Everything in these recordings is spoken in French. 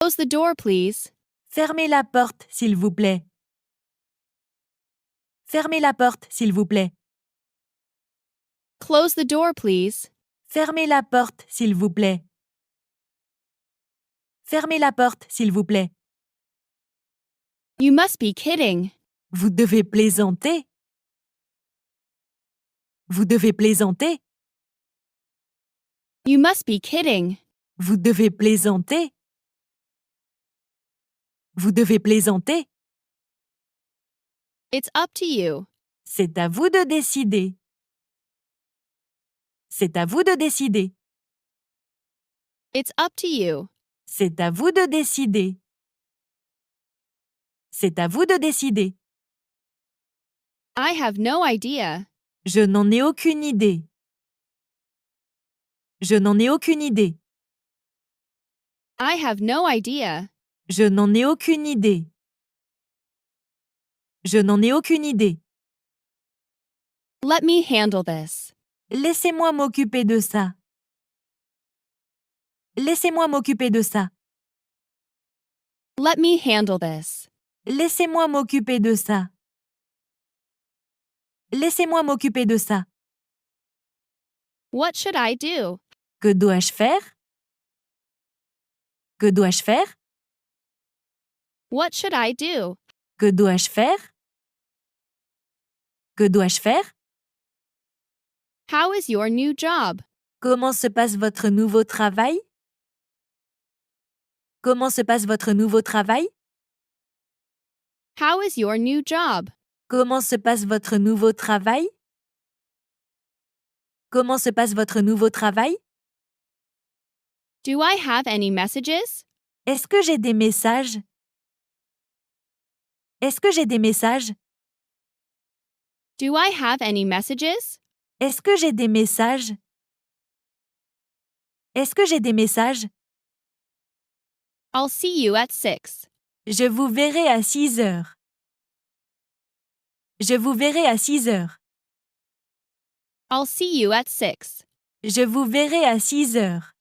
Close the door, please. Fermez la porte, s'il vous plaît. Fermez la porte, s'il vous plaît. Close the door, please. Fermez la porte, s'il vous plaît. Fermez la porte, s'il vous plaît. You must be kidding. Vous devez plaisanter. Vous devez plaisanter. You must be kidding. Vous devez plaisanter. Vous devez plaisanter. It's up to you. C'est à vous de décider. C'est à vous de décider. It's up to you. C'est à vous de décider. C'est à vous de décider. I have no idea. Je n'en ai aucune idée. Je n'en ai aucune idée. I have no idea. Je n'en ai aucune idée. Je n'en ai aucune idée. Let me handle this. Laissez-moi m'occuper de ça. Laissez-moi m'occuper de ça. Let me handle this. Laissez-moi m'occuper de ça. Laissez-moi m'occuper de ça. What should I do? Que dois-je faire? Que dois-je faire? What should I do? Que dois-je faire? Que dois-je faire? How is your new job? Comment se passe votre nouveau travail? Comment se passe votre nouveau travail? How is your new job? Comment se passe votre nouveau travail? Comment se passe votre nouveau travail? Do I have any messages? Est-ce que j'ai des messages? Est-ce que j'ai des messages? Do I have any messages? Est-ce que j'ai des messages? Est-ce que j'ai des messages? I'll see you at 6. Je vous verrai à 6 heures. Je vous verrai à 6 heures. I'll see you at 6. Je vous verrai à 6 heures.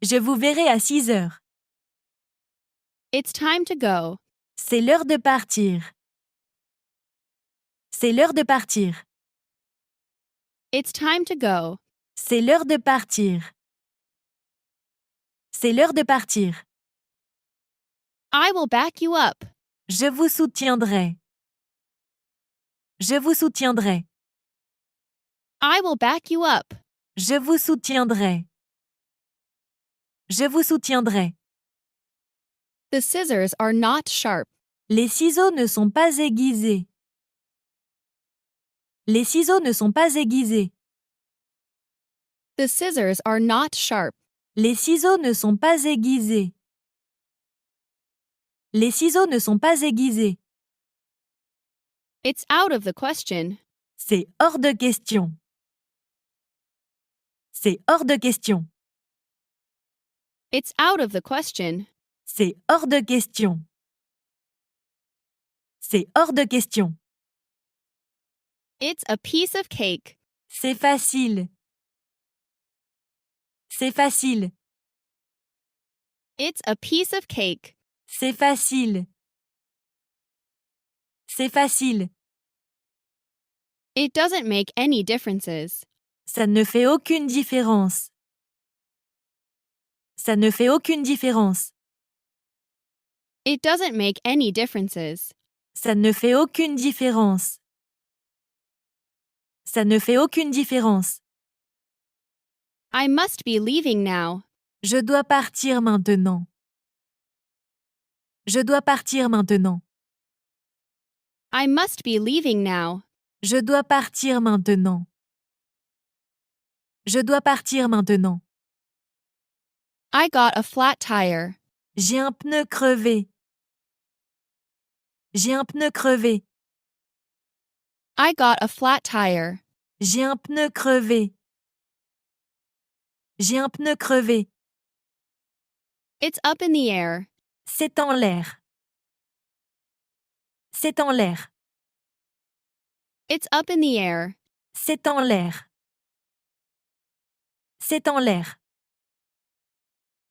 Je vous verrai à 6 heures. It's time to go. C'est l'heure de partir. C'est l'heure de partir. It's time to go. C'est l'heure de partir. C'est l'heure de partir. I will back you up. Je vous soutiendrai. Je vous soutiendrai. I will back you up. Je vous soutiendrai. Je vous soutiendrai. The scissors are not sharp. Les ciseaux ne sont pas aiguisés. Les ciseaux ne sont pas aiguisés. The scissors are not sharp. Les ciseaux ne sont pas aiguisés. Les ciseaux ne sont pas aiguisés. It's out of the question. C'est hors de question. C'est hors de question. It's out of the question. C'est hors de question. C'est hors de question. It's a piece of cake. C'est facile. C'est facile. It's a piece of cake. C'est facile. C'est facile. It doesn't make any differences. Ça ne fait aucune différence. Ça ne fait aucune différence. It doesn't make any differences. Ça ne fait aucune différence. Ça ne fait aucune différence. I must be leaving now. Je dois partir maintenant. Je dois partir maintenant. I must be leaving now. Je dois partir maintenant. Je dois partir maintenant. I got a flat tire. J'ai un pneu crevé. J'ai un pneu crevé. I got a flat tire. J'ai un pneu crevé. J'ai un pneu crevé. It's up in the air. C'est en l'air. C'est en l'air. It's up in the air. C'est en l'air. C'est en l'air.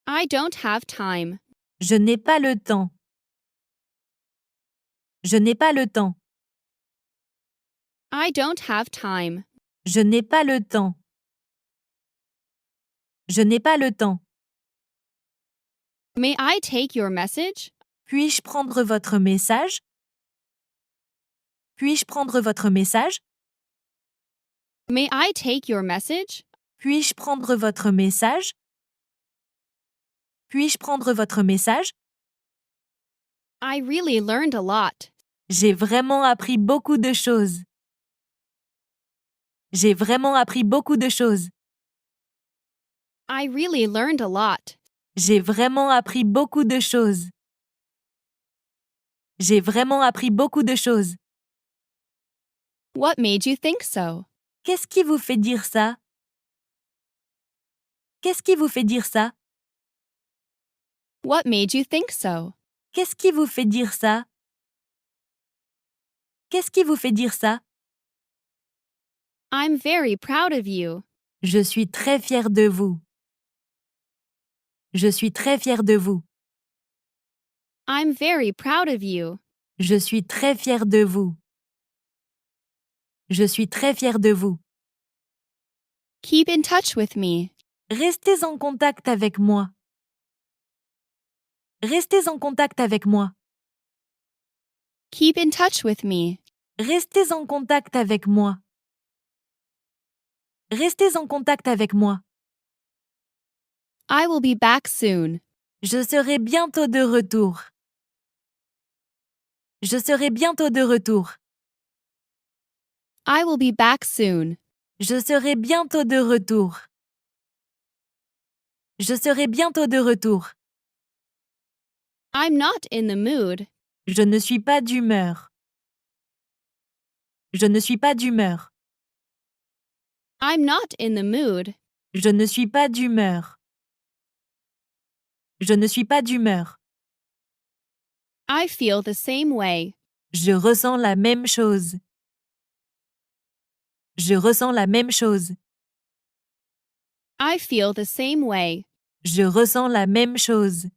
I don't have time. Je n'ai pas le temps. Je n'ai pas le temps. I don't have time. Je n'ai pas le temps. Je n'ai pas le temps. May I take your message? Puis-je prendre votre message? Puis-je prendre votre message? May I take your message? Puis-je prendre votre message? Puis-je prendre votre message? I really learned a lot. J'ai vraiment appris beaucoup de choses. J'ai vraiment appris beaucoup de choses. I really learned a lot. J'ai vraiment appris beaucoup de choses. J'ai vraiment appris beaucoup de choses. What made you think so? Qu'est-ce qui vous fait dire ça? Qu'est-ce qui vous fait dire ça? What made you think so? Qu'est-ce qui vous fait dire ça? Qu'est-ce qui vous fait dire ça? I'm very proud of you. Je suis très fière de vous. Je suis très fière de vous. I'm very proud of you. Je suis très fière de vous. Je suis très fière de vous. Keep in touch with me. Restez en contact avec moi. Restez en contact avec moi. Keep in touch with me. Restez en contact avec moi. Restez en contact avec moi. I will be back soon. Je serai bientôt de retour. Je serai bientôt de retour. I will be back soon. Je serai bientôt de retour. Je serai bientôt de retour. I'm not in the mood. Je ne suis pas d'humeur. Je ne suis pas d'humeur. I'm not in the mood. Je ne suis pas d'humeur. Je ne suis pas d'humeur. I feel the same way. Je ressens la même chose. Je ressens la même chose. I feel the same way. Je ressens la même chose.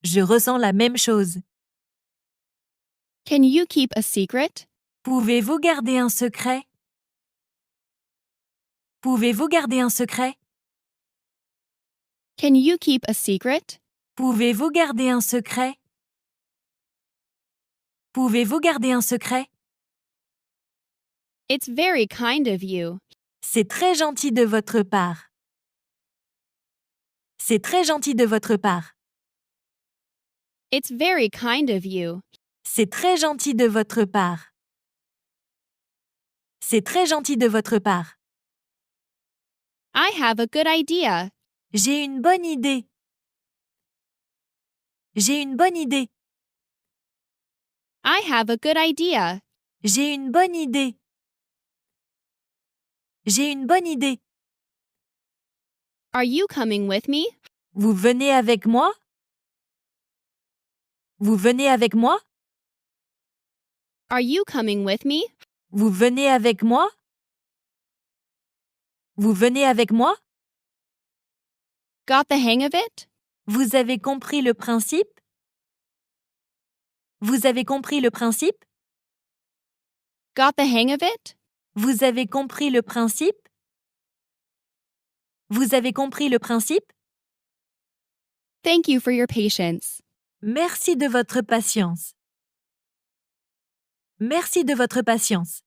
Je ressens la même chose. Can you keep a secret? Pouvez-vous garder un secret? Pouvez-vous garder un secret? Can you keep a secret? Pouvez-vous garder un secret? Pouvez-vous garder un secret? It's very kind of you. C'est très gentil de votre part. C'est très gentil de votre part. It's very kind of you. C'est très gentil de votre part. C'est très gentil de votre part. I have a good idea. J'ai une bonne idée. J'ai une bonne idée. I have a good idea. J'ai une bonne idée. J'ai une bonne idée. Are you coming with me? Vous venez avec moi? Vous venez avec moi? Are you coming with me? Vous venez avec moi? Vous venez avec moi? Got the hang of it? Vous avez compris le principe? Vous avez compris le principe? Got the hang of it? Vous avez compris le principe? Vous avez compris le principe? Thank you for your patience. Merci de votre patience. Merci de votre patience.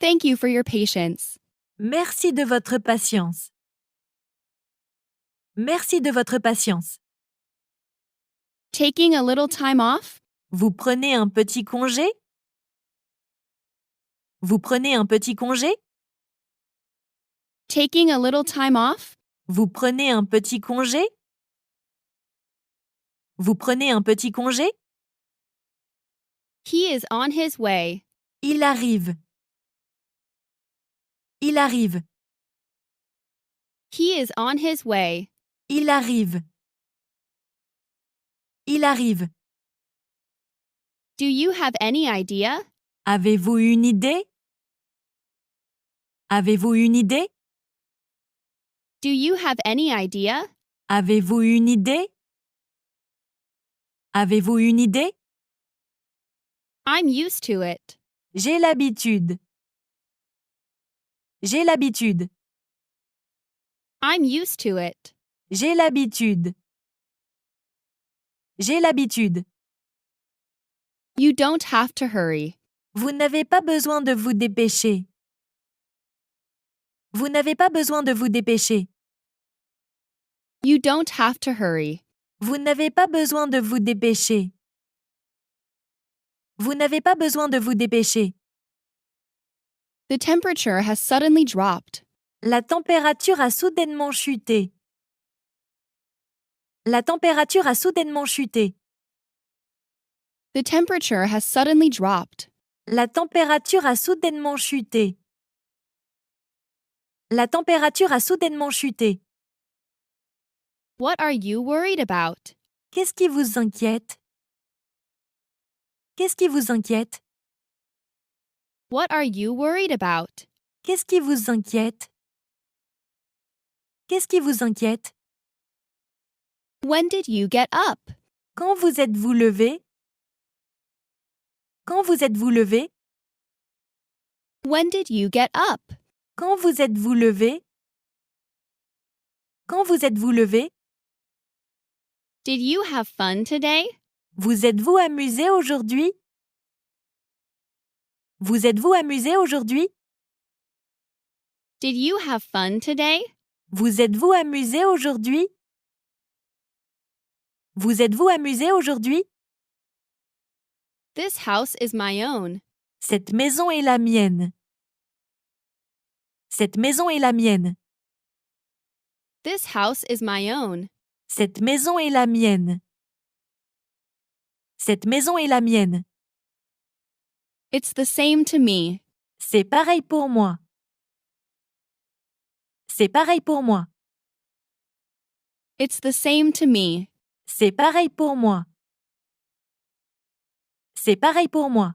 Thank you for your patience. Merci de votre patience. Merci de votre patience. Taking a little time off? Vous prenez un petit congé? Vous prenez un petit congé? Taking a little time off? Vous prenez un petit congé? Vous prenez un petit congé? He is on his way. Il arrive. Il arrive. He is on his way. Il arrive. Il arrive. Do you have any idea? Avez-vous une idée? Avez-vous une idée? Do you have any idea? Avez-vous une idée? Avez-vous une idée? I'm used to it. J'ai l'habitude. J'ai l'habitude. I'm used to it. J'ai l'habitude. J'ai l'habitude. You don't have to hurry. Vous n'avez pas besoin de vous dépêcher. Vous n'avez pas besoin de vous dépêcher. You don't have to hurry. Vous n'avez pas besoin de vous dépêcher. Vous n'avez pas besoin de vous dépêcher. The temperature has suddenly dropped. La température a soudainement chuté. La température a soudainement chuté. The temperature has suddenly dropped. La température a soudainement chuté. La température a soudainement chuté. What are you worried about? Qu'est-ce qui vous inquiète? Qu'est-ce qui vous inquiète? What are you worried about? Qu'est-ce qui vous inquiète? Qu'est-ce qui vous inquiète? When did you get up? Quand vous êtes-vous levé? Quand vous êtes-vous levé? When did you get up? Quand vous êtes-vous levé? Quand vous êtes-vous levé? Did you have fun today? Vous êtes-vous amusé aujourd'hui? Vous êtes-vous amusé aujourd'hui? Did you have fun today? Vous êtes-vous amusé aujourd'hui? Vous êtes-vous amusé aujourd'hui? This house is my own. Cette maison est la mienne. Cette maison est la mienne. This house is my own. Cette maison est la mienne. Cette maison est la mienne. It's the same to me. C'est pareil pour moi. C'est pareil pour moi. It's the same to me. C'est pareil pour moi. C'est pareil pour moi.